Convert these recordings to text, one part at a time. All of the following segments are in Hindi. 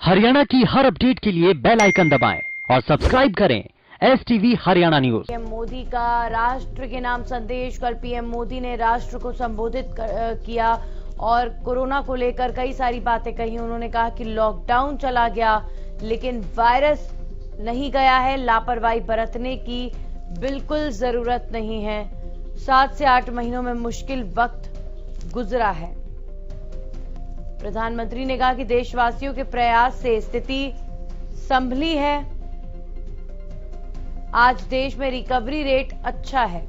हरियाणा की हर अपडेट के लिए बेल आइकन दबाएं और सब्सक्राइब करें STV Haryana news. PM Modi का राष्ट्र के नाम संदेश। कल पीएम मोदी ने राष्ट्र को संबोधित किया और कोरोना को लेकर कई सारी बातें कही। उन्होंने कहा कि लॉकडाउन चला गया लेकिन वायरस नहीं गया है। लापरवाही बरतने की बिल्कुल जरूरत नहीं है। 7 से 8 महीनों में मुश्किल वक्त गुजरा है। प्रधानमंत्री ने कहा कि देशवासियों के प्रयास से स्थिति संभली है। आज देश में रिकवरी रेट अच्छा है।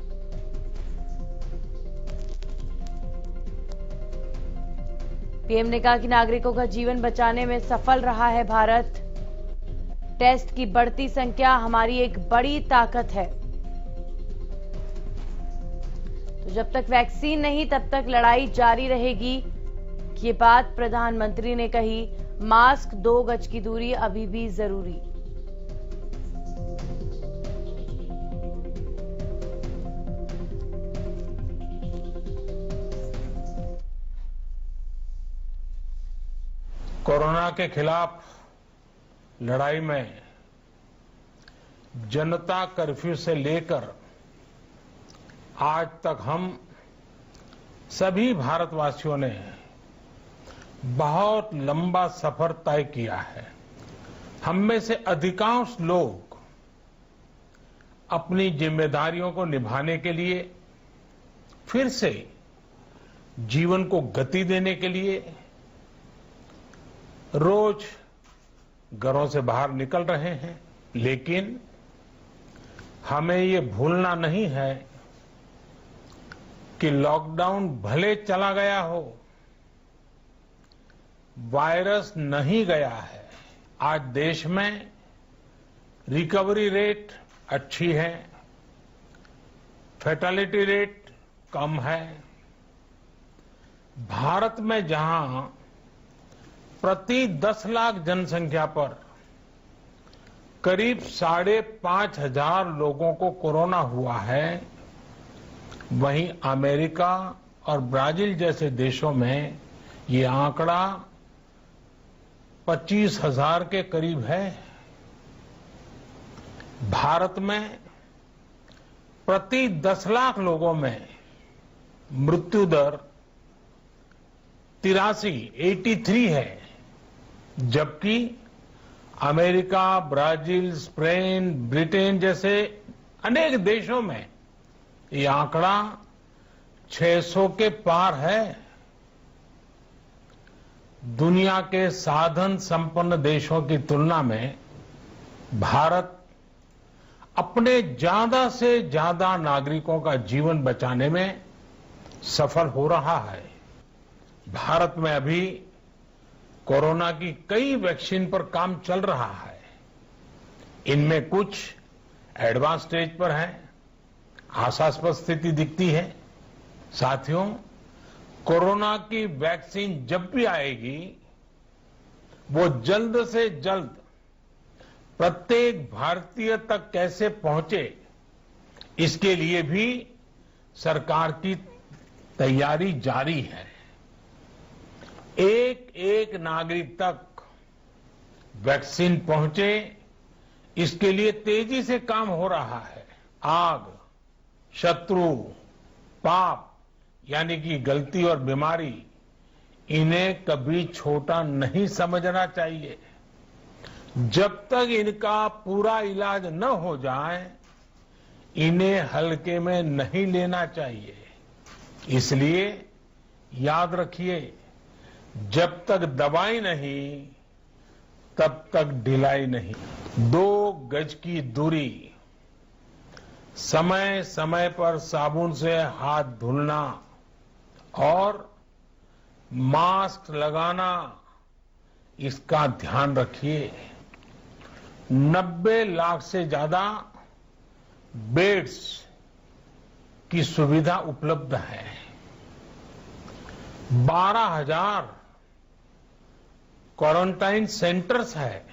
पीएम ने कहा कि नागरिकों का जीवन बचाने में सफल रहा है भारत। टेस्ट की बढ़ती संख्या हमारी एक बड़ी ताकत है। तो जब तक वैक्सीन नहीं तब तक लड़ाई जारी रहेगी। ये बात प्रधानमंत्री ने कही। मास्क, 2 गज की दूरी अभी भी जरूरी। कोरोना के खिलाफ लड़ाई में जनता कर्फ्यू से लेकर आज तक हम सभी भारतवासियों ने बहुत लंबा सफर तय किया है। हम में से अधिकांश लोग अपनी जिम्मेदारियों को निभाने के लिए फिर से जीवन को गति देने के लिए रोज घरों से बाहर निकल रहे हैं, लेकिन हमें ये भूलना नहीं है कि लॉकडाउन भले चला गया हो, वायरस नहीं गया है। आज देश में रिकवरी रेट अच्छी है, फैटेलिटी रेट कम है। भारत में जहां प्रति 10 लाख जनसंख्या पर करीब 5,500 लोगों को कोरोना हुआ है, वहीं अमेरिका और ब्राजील जैसे देशों में ये आंकड़ा 25,000 के करीब है। भारत में प्रति 10 लाख लोगों में मृत्यु दर 83 है, जबकि अमेरिका, ब्राजील, स्पेन, ब्रिटेन जैसे अनेक देशों में ये आंकड़ा 600 के पार है। दुनिया के साधन संपन्न देशों की तुलना में भारत अपने ज्यादा से ज्यादा नागरिकों का जीवन बचाने में सफल हो रहा है। भारत में अभी कोरोना की कई वैक्सीन पर काम चल रहा है। इनमें कुछ एडवांस स्टेज पर है, आशास्पद स्थिति दिखती है। साथियों, कोरोना की वैक्सीन जब भी आएगी वो जल्द से जल्द प्रत्येक भारतीय तक कैसे पहुंचे, इसके लिए भी सरकार की तैयारी जारी है। एक एक नागरिक तक वैक्सीन पहुंचे, इसके लिए तेजी से काम हो रहा है। आग, शत्रु, पाप यानी कि गलती और बीमारी, इन्हें कभी छोटा नहीं समझना चाहिए। जब तक इनका पूरा इलाज न हो जाए, इन्हें हल्के में नहीं लेना चाहिए। इसलिए याद रखिए, जब तक दवाई नहीं तब तक ढिलाई नहीं। 2 गज की दूरी, समय समय पर साबुन से हाथ धुलना और मास्क लगाना, इसका ध्यान रखिए। 90 लाख से ज्यादा बेड्स की सुविधा उपलब्ध है। 12,000 क्वारंटाइन सेंटर्स है।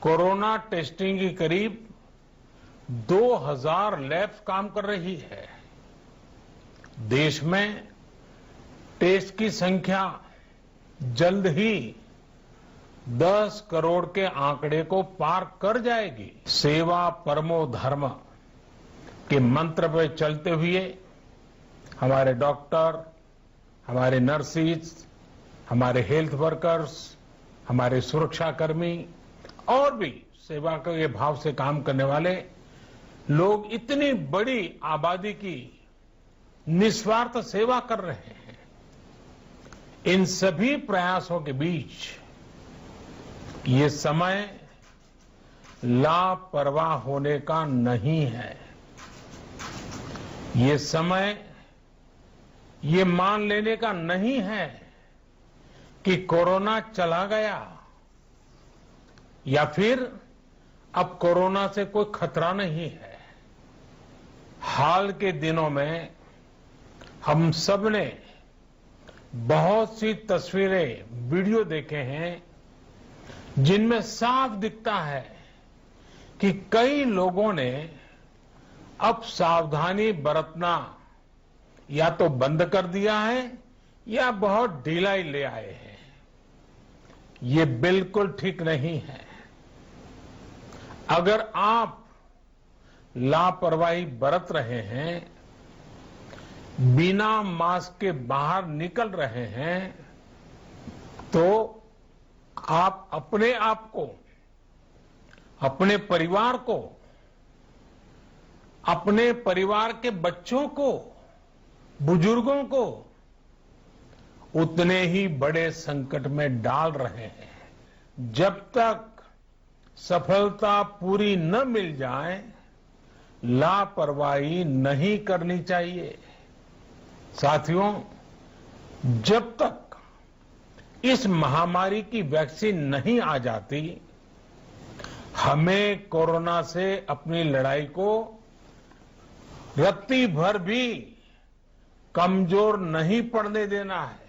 कोरोना टेस्टिंग की करीब 2,000 लैब्स काम कर रही है। देश में टेस्ट की संख्या जल्द ही 10 करोड़ के आंकड़े को पार कर जाएगी। सेवा परमो धर्म के मंत्र पर चलते हुए हमारे डॉक्टर, हमारे नर्सिस, हमारे हेल्थ वर्कर्स, हमारे सुरक्षाकर्मी और भी सेवा के भाव से काम करने वाले लोग इतनी बड़ी आबादी की निस्वार्थ सेवा कर रहे हैं। इन सभी प्रयासों के बीच ये समय लापरवाह होने का नहीं है। ये समय ये मान लेने का नहीं है कि कोरोना चला गया या फिर अब कोरोना से कोई खतरा नहीं है। हाल के दिनों में हम सब ने बहुत सी तस्वीरें, वीडियो देखे हैं जिनमें साफ दिखता है कि कई लोगों ने अब सावधानी बरतना या तो बंद कर दिया है या बहुत ढिलाई ले आए हैं। ये बिल्कुल ठीक नहीं है। अगर आप लापरवाही बरत रहे हैं, बिना मास्क के बाहर निकल रहे हैं, तो आप अपने आप को, अपने परिवार को, अपने परिवार के बच्चों को, बुजुर्गों को उतने ही बड़े संकट में डाल रहे हैं। जब तक सफलता पूरी न मिल जाए, लापरवाही नहीं करनी चाहिए। साथियों, जब तक इस महामारी की वैक्सीन नहीं आ जाती, हमें कोरोना से अपनी लड़ाई को रत्ती भर भी कमजोर नहीं पड़ने देना है।